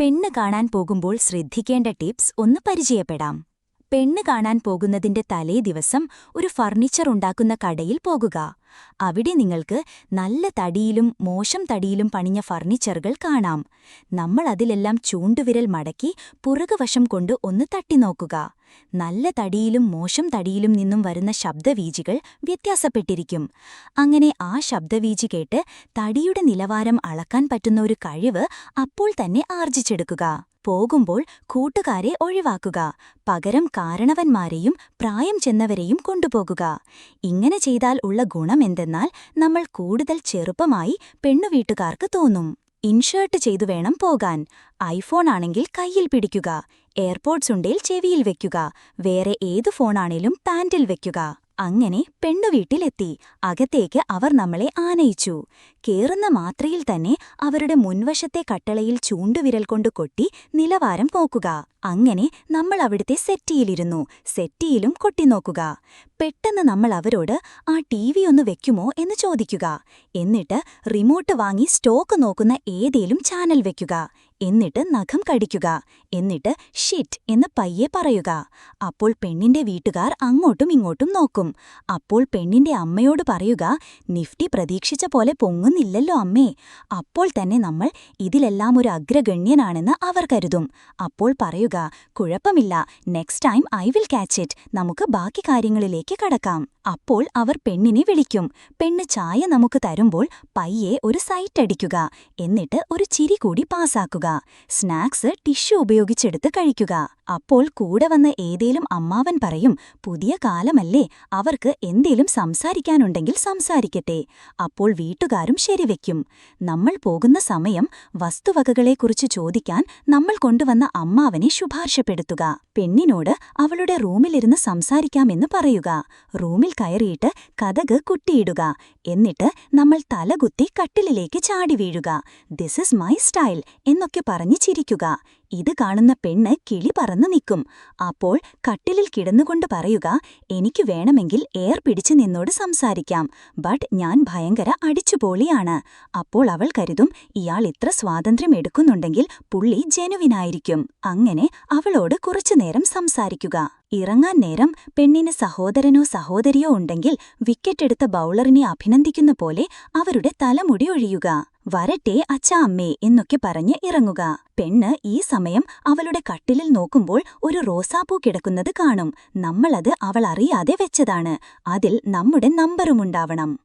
പെണ്ണ് കാണാൻ പോകുമ്പോൾ ശ്രദ്ധിക്കേണ്ട ടിപ്സ് ഒന്ന് പരിചയപ്പെടാം. പെണ്ണ് കാണാൻ പോകുന്നതിന്റെ തലേ ദിവസം ഒരു ഫർണിച്ചർ ഉണ്ടാക്കുന്ന കടയിൽ പോകുക. അവിടെ നിങ്ങൾക്ക് നല്ല തടിയിലും മോശം തടിയിലും പണിഞ്ഞ ഫർണിച്ചറുകൾ കാണാം. നമ്മൾ അതിലെല്ലാം ചൂണ്ടുവിരൽ മടക്കി പുറകുവശം കൊണ്ട് ഒന്ന് തട്ടിനോക്കുക. നല്ല തടിയിലും മോശം തടിയിലും നിന്നും വരുന്ന ശബ്ദവീചികൾ വ്യത്യാസപ്പെട്ടിരിക്കും. അങ്ങനെ ആ ശബ്ദവീചി കേട്ട് തടിയുടെ നിലവാരം അളക്കാൻ പറ്റുന്ന ഒരു കഴിവ് അപ്പോൾ തന്നെ ആർജിച്ചെടുക്കുക. പോകുമ്പോൾ കൂട്ടുകാരെ ഒഴിവാക്കുക. പകരം കാരണവന്മാരെയും പ്രായം ചെന്നവരെയും കൊണ്ടുപോകുക. ഇങ്ങനെ ചെയ്താൽ ഉള്ള ഗുണമെന്തെന്നാൽ നമ്മൾ കൂടുതൽ ചെറുപ്പമായി പെണ്ണുവീട്ടുകാർക്ക് തോന്നും. ഇൻഷേർട്ട് ചെയ്തു വേണം പോകാൻ. ഐഫോൺ ആണെങ്കിൽ കയ്യിൽ പിടിക്കുക. എയർപോഡ്സ് ഉണ്ടേൽ ചെവിയിൽ വെക്കുക. വേറെ ഏതു ഫോണാണേലും പാന്റിൽ വെക്കുക. അങ്ങനെ പെണ്ണുവീട്ടിലെത്തി. അകത്തേക്ക് അവർ നമ്മളെ ആനയിച്ചു. കേറുന്ന മാത്രയിൽ തന്നെ അവരുടെ മുൻവശത്തെ കട്ടളയിൽ ചൂണ്ടുവിരൽ കൊണ്ട് കൊട്ടി നിലവാരം നോക്കുക. അങ്ങനെ നമ്മൾ അവിടുത്തെ സെറ്റിയിലിരുന്നു. സെറ്റിയിലും കൊട്ടിനോക്കുക. പെട്ടെന്ന് നമ്മൾ അവരോട് ആ ടിവി ഒന്ന് വെക്കുമോ എന്ന് ചോദിക്കുക. എന്നിട്ട് റിമോട്ട് വാങ്ങി സ്റ്റോക്ക് നോക്കുന്ന ഏതേലും ചാനൽ വെക്കുക. എന്നിട്ട് നഖം കടിക്കുക. എന്നിട്ട് ഷിറ്റ് എന്ന് പയ്യെ പറയുക. അപ്പോൾ പെണ്ണിന്റെ വീട്ടുകാർ അങ്ങോട്ടും ഇങ്ങോട്ടും നോക്കും. അപ്പോൾ പെണ്ണിന്റെ അമ്മയോട് പറയുക, നിഫ്റ്റി പ്രതീക്ഷിച്ച പോലെ പൊങ്ങുന്നില്ലല്ലോ അമ്മേ. അപ്പോൾ തന്നെ നമ്മൾ ഇതിലെല്ലാം ഒരു അഗ്രഗണ്യനാണെന്ന് അവർ കരുതും. അപ്പോൾ പറയുക, കുഴപ്പമില്ല, next time I will catch it, നമുക്ക് ബാക്കി കാര്യങ്ങളിലേക്ക് കടക്കാം. അപ്പോൾ അവർ പെണ്ണിനെ വിളിക്കും. പെണ്ണ് ചായ നമുക്ക് തരുമ്പോൾ പയ്യെ ഒരു സൈറ്റ് അടിക്കുക. എന്നിട്ട് ഒരു ചിരി കൂടി പാസാക്കുക. സ്നാക്സ് ടിഷ്യൂ ഉപയോഗിച്ചെടുത്ത് കഴിക്കുക. അപ്പോൾ കൂടെ വന്ന ഏതേലും അമ്മാവൻ പറയും, പുതിയ കാലമല്ലേ, അവർക്ക് എന്തേലും സംസാരിക്കാനുണ്ടെങ്കിൽ സംസാരിക്കട്ടെ. അപ്പോൾ വീട്ടുകാരും ശരിവെക്കും. നമ്മൾ പോകുന്ന സമയം വസ്തുവകകളെക്കുറിച്ച് ചോദിക്കാൻ നമ്മൾ കൊണ്ടുവന്ന അമ്മാവനെ ശുപാർശപ്പെടുത്തുക. പെണ്ണിനോട് അവളുടെ റൂമിലിരുന്ന് സംസാരിക്കാമെന്ന് പറയുക. റൂമിൽ കയറിയിട്ട് കതക് കുട്ടിയിടുക. എന്നിട്ട് നമ്മൾ തലകുത്തി കട്ടിലിലേക്ക് ചാടി വീഴുക. ദിസ് ഇസ് മൈ സ്റ്റൈൽ എന്നൊക്കെ പറഞ്ഞ് ചിരിക്കുക. ഇത് കാണുന്ന പെണ്ണ് കിളി പറന്നു നിൽക്കും. അപ്പോൾ കട്ടിലിൽ കിടന്നുകൊണ്ട് പറയുക, എനിക്ക് വേണമെങ്കിൽ എയർ പിടിച്ച് നിന്നോട് സംസാരിക്കാം, ബട്ട് ഞാൻ ഭയങ്കര അടിച്ചുപൊളിയാണ്. അപ്പോൾ അവൾ കരുതും, ഇയാൾ ഇത്ര സ്വാതന്ത്ര്യം എടുക്കുന്നുണ്ടെങ്കിൽ പുള്ളി ജെനുവിനായിരിക്കും. അങ്ങനെ അവളോട് കുറച്ചുനേരം സംസാരിക്കുക. ഇറങ്ങാൻ നേരം പെണ്ണിന് സഹോദരനോ സഹോദരിയോ ഉണ്ടെങ്കിൽ വിക്കറ്റെടുത്ത ബൗളറിനെ അഭിനന്ദിക്കുന്ന പോലെ അവരുടെ തലമുടി ഒഴിയുക. വരട്ടെ അച്ഛാ അമ്മേ എന്നൊക്കെ പറഞ്ഞ് ഇറങ്ങുക. പെണ്ണ് ഈ സമയം അവളുടെ കട്ടിലിൽ നോക്കുമ്പോൾ ഒരു റോസാപ്പൂ കിടക്കുന്നത് കാണും. നമ്മളത് അവൾ അറിയാതെ വെച്ചതാണ്. അതിൽ നമ്മുടെ നമ്പറുമുണ്ടാവണം.